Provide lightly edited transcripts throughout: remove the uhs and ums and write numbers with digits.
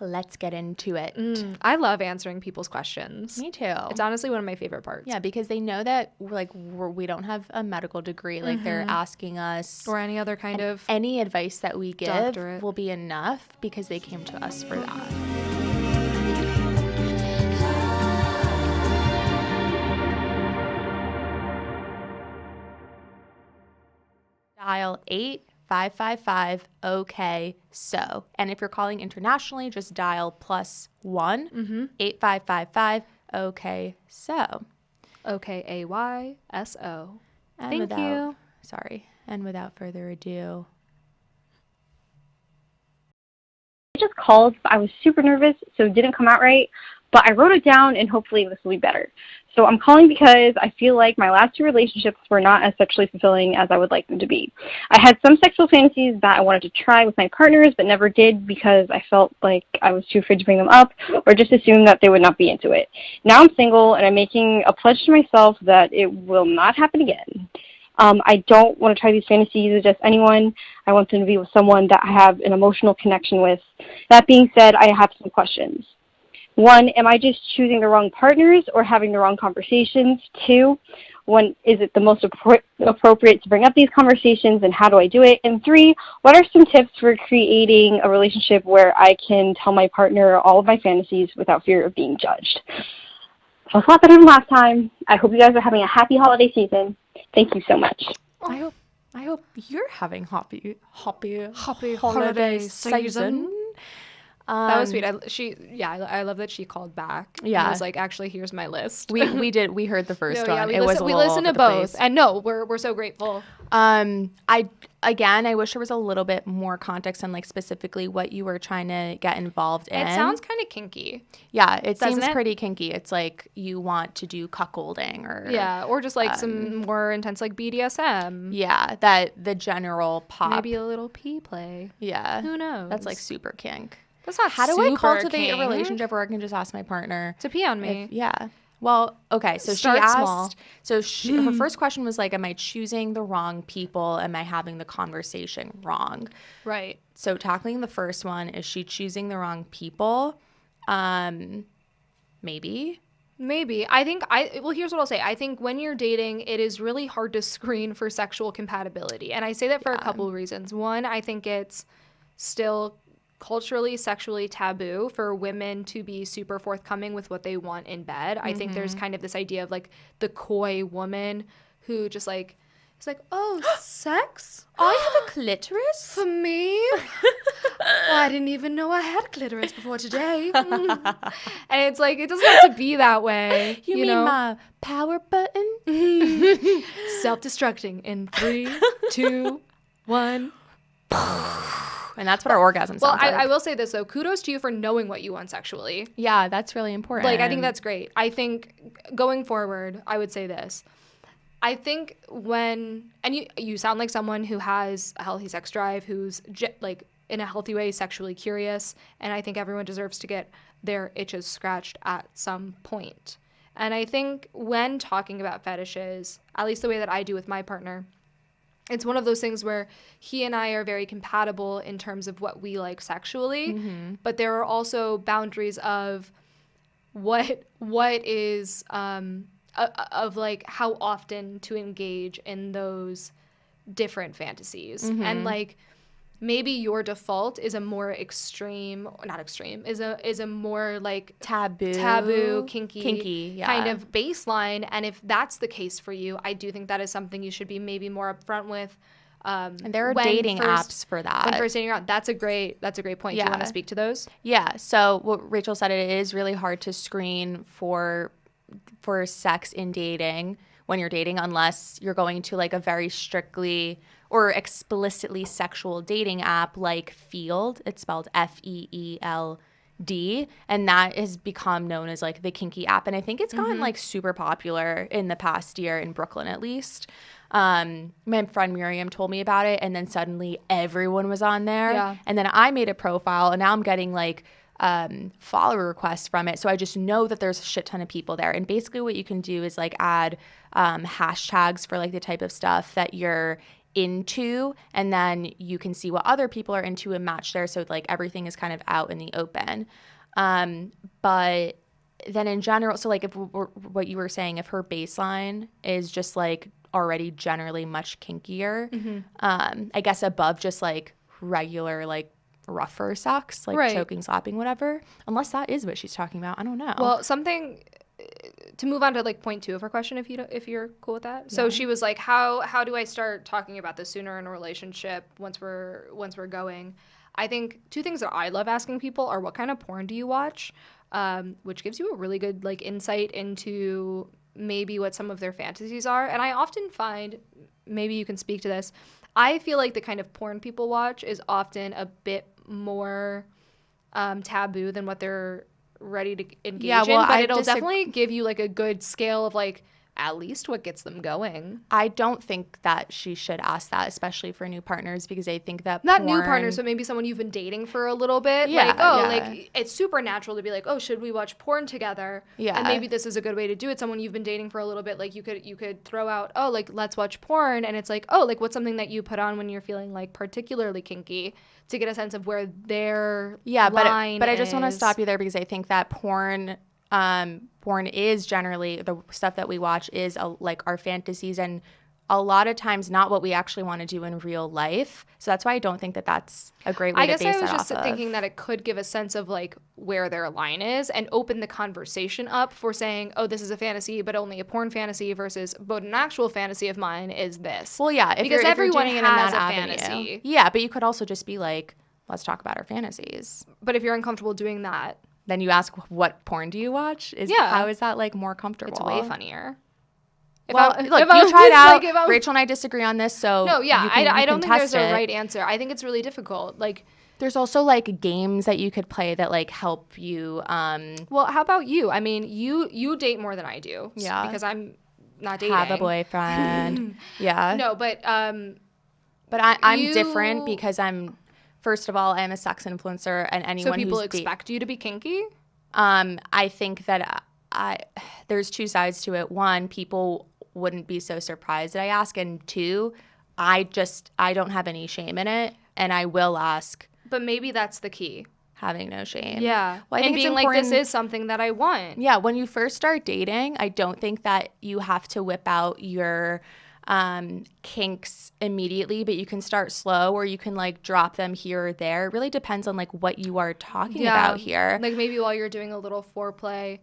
Let's get into it. I love answering people's questions. Me too. It's honestly one of my favorite parts. Yeah, because they know that we don't have a medical degree. Like they're asking us, or any other kind of any advice that we give doctorate will be enough because they came to us for that. Dial 8555 OK so. And if you're calling internationally, just dial +1 8555 OK so. OKAYSO. Thank you. Sorry. And without further ado, I just called. I was super nervous, so it didn't come out right. But I wrote it down, and hopefully this will be better. So I'm calling because I feel like my last 2 relationships were not as sexually fulfilling as I would like them to be. I had some sexual fantasies that I wanted to try with my partners, but never did because I felt like I was too afraid to bring them up or just assumed that they would not be into it. Now I'm single, and I'm making a pledge to myself that it will not happen again. I don't want to try these fantasies with just anyone. I want them to be with someone that I have an emotional connection with. That being said, I have some questions. 1, am I just choosing the wrong partners or having the wrong conversations? 2, when is it the most appropriate to bring up these conversations and how do I do it? And 3, what are some tips for creating a relationship where I can tell my partner all of my fantasies without fear of being judged? So that's a lot better than last time. I hope you guys are having a happy holiday season. Thank you so much. I hope you're having happy holiday season. That was sweet. I love that she called back. Yeah, and was like, actually, here's my list. We heard the first one. We listened to both, and we're so grateful. I wish there was a little bit more context on like specifically what you were trying to get involved in. It sounds kind of kinky. Yeah, it seems pretty kinky. It's like you want to do cuckolding or just like some more intense like BDSM. Yeah, that the general pop. Maybe a little pee play. Yeah, who knows? That's like super kink. That's not How do I cultivate a relationship where I can just ask my partner to pee on me? Well, okay. So Start she asked. Small. So her first question was like, "Am I choosing the wrong people? Am I having the conversation wrong?" Right. So tackling the first one, is she choosing the wrong people? Maybe. Here's what I'll say. I think when you're dating, it is really hard to screen for sexual compatibility, and I say that for a couple of reasons. One, I think it's still culturally, sexually taboo for women to be super forthcoming with what they want in bed. I think there's kind of this idea of like the coy woman who just like is like, oh, sex? I have a clitoris? For me? I didn't even know I had a clitoris before today. And it's like, it doesn't have to be that way. You mean my power button? Self-destructing in 3, 2, 1. And that's what our orgasm sounds like. I will say this, though. Kudos to you for knowing what you want sexually. Yeah, that's really important. Like, I think that's great. I think going forward, I would say this. I think and you sound like someone who has a healthy sex drive, who's like in a healthy way sexually curious, and I think everyone deserves to get their itches scratched at some point. And I think when talking about fetishes, at least the way that I do with my partner, it's one of those things where he and I are very compatible in terms of what we like sexually, but there are also boundaries of what is of like how often to engage in those different fantasies. And like maybe your default is a more is a more like taboo kinky kind of baseline, and if that's the case for you, I do think that is something you should be maybe more upfront with. And there are dating apps for that. When first dating around, that's a great point. Yeah. Do you want to speak to those? Yeah. So what Rachel said, it is really hard to screen for sex in dating when you're dating, unless you're going to like a very strictly or explicitly sexual dating app like Feeld. It's spelled FEELD, and that has become known as like the kinky app. And I think it's gotten like super popular in the past year in Brooklyn, at least. My friend Miriam told me about it, and then suddenly everyone was on there. Yeah. And then I made a profile, and now I'm getting like follower requests from it. So I just know that there's a shit ton of people there. And basically what you can do is like add hashtags for like the type of stuff that you're into, and then you can see what other people are into and match there. So like everything is kind of out in the open. But then in general, so like if what you were saying, if her baseline is just like already generally much kinkier, I guess above just like regular like rougher sex, like choking, slapping, whatever, unless that is what she's talking about. I don't know. Well, something to move on to like point 2 of her question, if you're cool with that. So she was like, how do I start talking about this sooner in a relationship once we're going? I think 2 things that I love asking people are, what kind of porn do you watch? Which gives you a really good like insight into maybe what some of their fantasies are. And I often find, maybe you can speak to this, I feel like the kind of porn people watch is often a bit more taboo than what they're ready to engage in. But it'll definitely give you like a good scale of like at least what gets them going. I don't think that she should ask that, especially for new partners, because I think that not new partners, but maybe someone you've been dating for a little bit. Like it's super natural to be like, oh, should we watch porn together? Yeah. And maybe this is a good way to do it. Someone you've been dating for a little bit, like you could throw out, oh, like let's watch porn, and it's like, oh, like what's something that you put on when you're feeling like particularly kinky, to get a sense of where their line but I just want to stop you there, because I think that porn is generally, the stuff that we watch is like our fantasies, and a lot of times not what we actually want to do in real life. So that's why I don't think that that's a great way to base that off of. I guess I was just thinking that it could give a sense of like where their line is and open the conversation up for saying, oh, this is a fantasy, but only a porn fantasy, versus, but an actual fantasy of mine is this. Well, yeah. Because everyone has a fantasy. Yeah, but you could also just be like, let's talk about our fantasies. But if you're uncomfortable doing that, then you ask, what porn do you watch? How is that like more comfortable? It's way funnier. You tried out. Rachel and I dislagree on this, so no, yeah, I don't think there's a right answer. I think it's really difficult. Like, there's also like games that you could play that like help you. Well, how about you? I mean, you date more than I do. Yeah, because I'm not dating. Have a boyfriend. Yeah. No, but I'm different because I'm. First of all, I'm a sex influencer, and anyone so people expect you to be kinky. I think that there's 2 sides to it. 1, people wouldn't be so surprised that I ask, and 2, I don't have any shame in it, and I will ask. But maybe that's the key. Having no shame. Yeah. Well, I think being like, this is something that I want. Yeah. When you first start dating, I don't think that you have to whip out your kinks immediately, but you can start slow, or you can like drop them here or there. It really depends on like what you are talking about here. Like maybe while you're doing a little foreplay,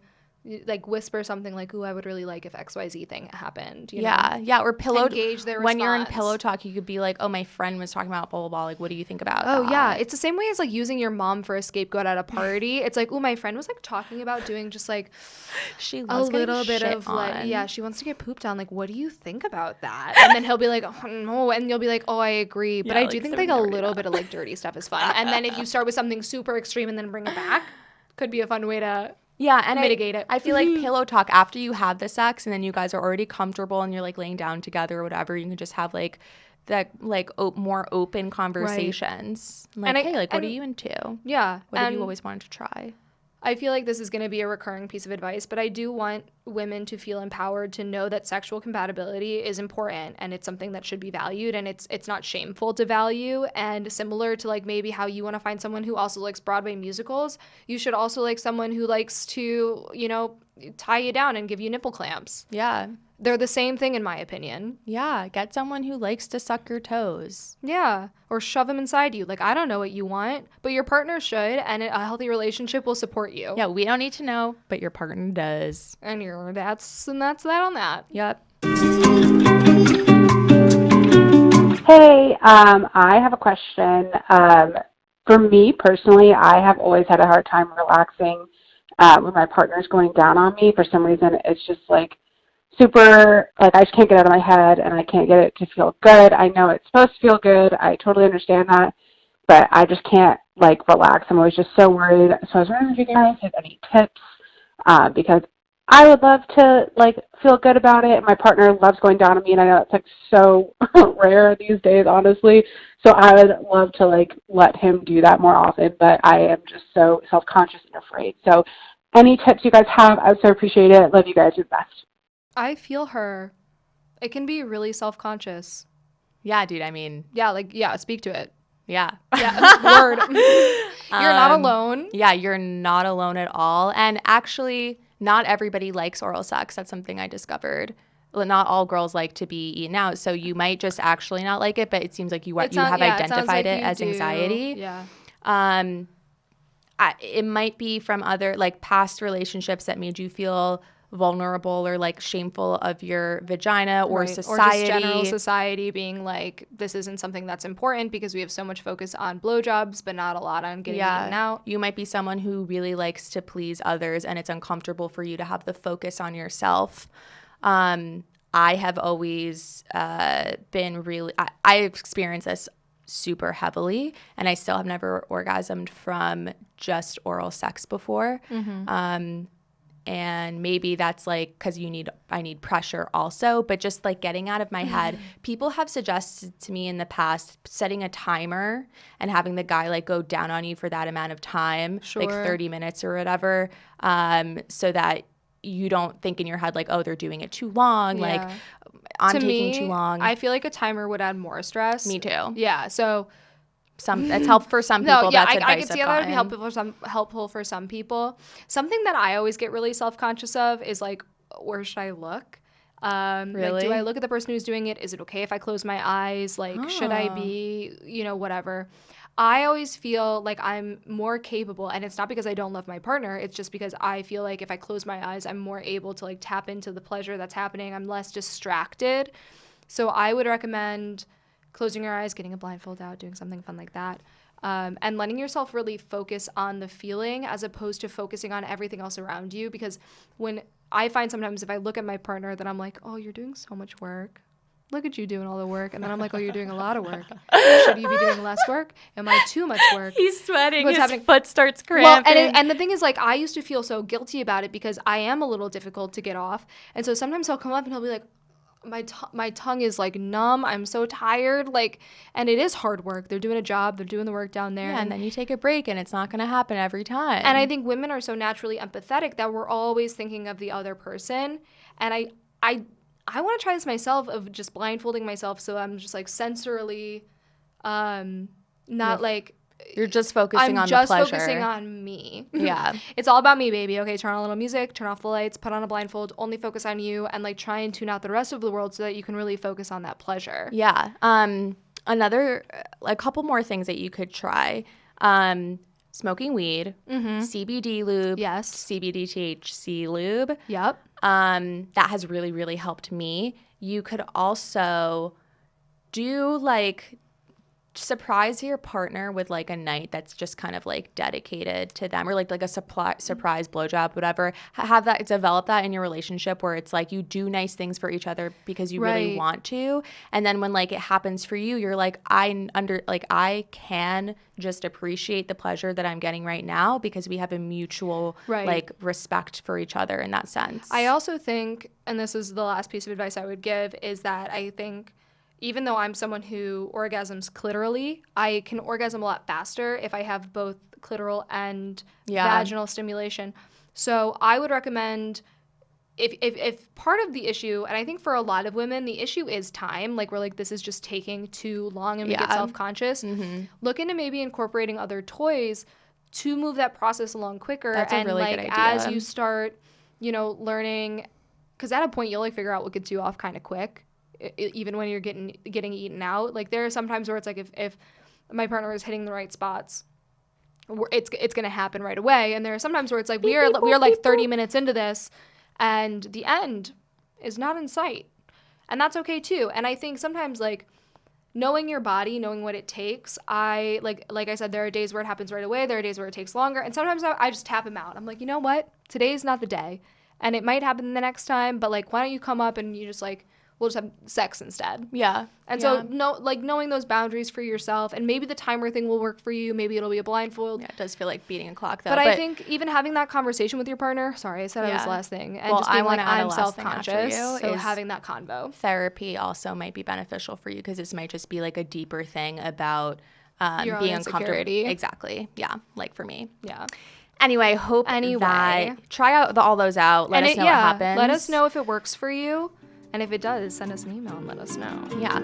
like whisper something like, ooh, I would really like if XYZ thing happened. You know? Yeah. Or pillow. Engage their response. When you're in pillow talk, you could be like, oh, my friend was talking about blah, blah, blah. Like, what do you think about that? Oh, yeah. It's the same way as like using your mom for a scapegoat at a party. It's like, ooh, my friend was like talking about doing just like she loves a little bit of like, yeah, she wants to get pooped on. Like, what do you think about that? And then he'll be like, oh, no. And you'll be like, oh, I agree. But I do think like a little bit of like dirty stuff is fun. And then if you start with something super extreme and then bring it back, could be a fun way to and mitigate it. I feel like pillow talk after you have the sex and then you guys are already comfortable and you're like laying down together or whatever, you can just have like that like more open conversations. Right. Like, hey, like what are you into? Yeah. What have you always wanted to try? I feel like this is going to be a recurring piece of advice, but I do want women to feel empowered to know that sexual compatibility is important and it's something that should be valued, and it's not shameful to value. And similar to like maybe how you want to find someone who also likes Broadway musicals, you should also like someone who likes to, you know, tie you down and give you nipple clamps. Yeah. They're the same thing in my opinion. Yeah, get someone who likes to suck your toes. Yeah, or shove them inside you. Like, I don't know what you want, but your partner should, and a healthy relationship will support you. Yeah, we don't need to know, but your partner does. And that's that on that. Yep. Hey, I have a question. For me personally, I have always had a hard time relaxing when my partner's going down on me. For some reason, it's just like super, like I just can't get it out of my head and I can't get it to feel good. I know it's supposed to feel good. I totally understand that, but I just can't like relax. I'm always just so worried. So I was wondering if you guys have any tips, because I would love to like feel good about it. My partner loves going down on me, and I know it's like so rare these days, honestly. So I would love to like let him do that more often, but I am just so self-conscious and afraid. So any tips you guys have, I would so appreciate it. Love you guys. You're the best. I feel her. It can be really self-conscious. Yeah, dude. I mean, yeah, speak to it. yeah. Yeah, word. You're not alone. Yeah, you're not alone at all. And actually, not everybody likes oral sex. That's something I discovered. Not all girls like to be eaten out. So you might just actually not like it, but it seems like you have identified it as anxiety. Yeah. It might be from other like past relationships that made you feel vulnerable or like shameful of your vagina or society. Or just general society being like, this isn't something that's important because we have so much focus on blowjobs, but not a lot on getting eaten out. You might be someone who really likes to please others and it's uncomfortable for you to have the focus on yourself. I have always been really, I experienced this super heavily and I still have never orgasmed from just oral sex before. And maybe that's like because I need pressure also, but just like getting out of my head. People have suggested to me in the past setting a timer and having the guy like go down on you for that amount of time, like 30 minutes or whatever, so that you don't think in your head like, oh, they're doing it too long, like I'm taking too long. I feel like a timer would add more stress. Me too. Yeah, so it's helpful for some people. That's advice I can see how that would be helpful for some people. Something that I always get really self-conscious of is like, where should I look? Really? Like, do I look at the person who's doing it? Is it okay if I close my eyes? Like, should I be, whatever. I always feel like I'm more capable, and it's not because I don't love my partner. It's just because I feel like if I close my eyes, I'm more able to like tap into the pleasure that's happening. I'm less distracted. So I would recommend closing your eyes, getting a blindfold out, doing something fun like that, and letting yourself really focus on the feeling as opposed to focusing on everything else around you. Because when I find sometimes if I look at my partner, then I'm like, oh, you're doing so much work. Look at you doing all the work. And then I'm like, oh, you're doing a lot of work. Should you be doing less work? Am I too much work? He's sweating. His foot starts cramping. Well, and the thing is, like, I used to feel so guilty about it because I am a little difficult to get off. And so sometimes he'll come up and he'll be like, my tongue is like numb. I'm so tired. Like, and it is hard work. They're doing a job. They're doing the work down there. Yeah, and then you take a break and it's not going to happen every time. And I think women are so naturally empathetic that we're always thinking of the other person. And I want to try this myself of just blindfolding myself so I'm just like sensorily like you're just focusing on the pleasure. I'm just focusing on me. Yeah. It's all about me, baby. Okay, turn on a little music, turn off the lights, put on a blindfold, only focus on you, and like try and tune out the rest of the world so that you can really focus on that pleasure. Yeah. A couple more things that you could try. Smoking weed, CBD lube, yes, CBD THC lube. Yep. That has really, really helped me. You could also do like surprise your partner with like a night that's just kind of like dedicated to them, or like a surprise blowjob, whatever. Develop that in your relationship where it's like you do nice things for each other because you really want to, and then when like it happens for you, you're like, I can just appreciate the pleasure that I'm getting right now because we have a mutual like respect for each other in that sense. I also think, and this is the last piece of advice I would give, is that I think even though I'm someone who orgasms clitorally, I can orgasm a lot faster if I have both clitoral and vaginal stimulation. So I would recommend, if part of the issue, and I think for a lot of women, the issue is time, like we're like, this is just taking too long and we get self-conscious, look into maybe incorporating other toys to move that process along quicker. That's a really good idea. As you start, learning, because at a point you'll like figure out what gets you off kind of quick. Even when you're getting eaten out, like there are some times where it's like if my partner is hitting the right spots, it's gonna happen right away. And there are some times where it's like we are like 30 minutes into this, and the end is not in sight, and that's okay too. And I think sometimes like knowing your body, knowing what it takes, I like I said, there are days where it happens right away. There are days where it takes longer, and sometimes I just tap him out. I'm like, you know what? Today's not the day, and it might happen the next time. But like, why don't you come up and you just like. We'll just have sex instead. Yeah. And so knowing those boundaries for yourself, and maybe the timer thing will work for you. Maybe it'll be a blindfold. Yeah, it does feel like beating a clock though. But I think even having that conversation with your partner, sorry, I said I was the last thing. And just being like, I'm self-conscious. So having that convo. Therapy also might be beneficial for you because this might just be like a deeper thing about your being own insecurity. uncomfortable. Exactly. Yeah. Like for me. Yeah. Anyway, that try out all those out. Let us know what happens. Let us know if it works for you. And if it does, send us an email and let us know. Yeah.